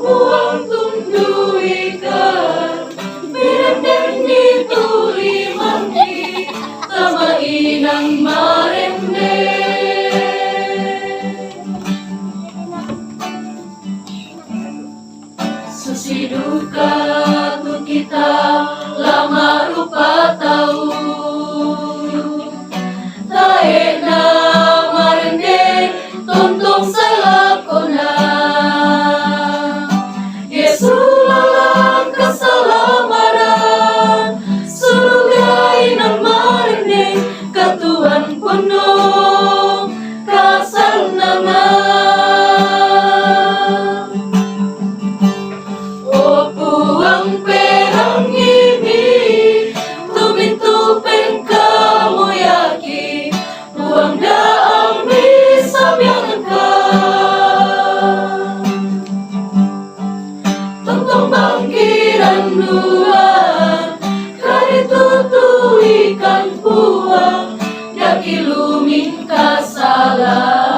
Buang tundu ikan, birendeni tuli mandi, tama inang marende. Susi duka tu kita lama rupa tahu, tae na marende tontong salakona. Sulalang keselamaran, surgai nang marende, katuan penuh kasanangan. Oh puang perang ini, tumin tupeng kamu yaki, puang daang bisa bangkiran luar, kari tutu ikan puang, daki lumin kasalah.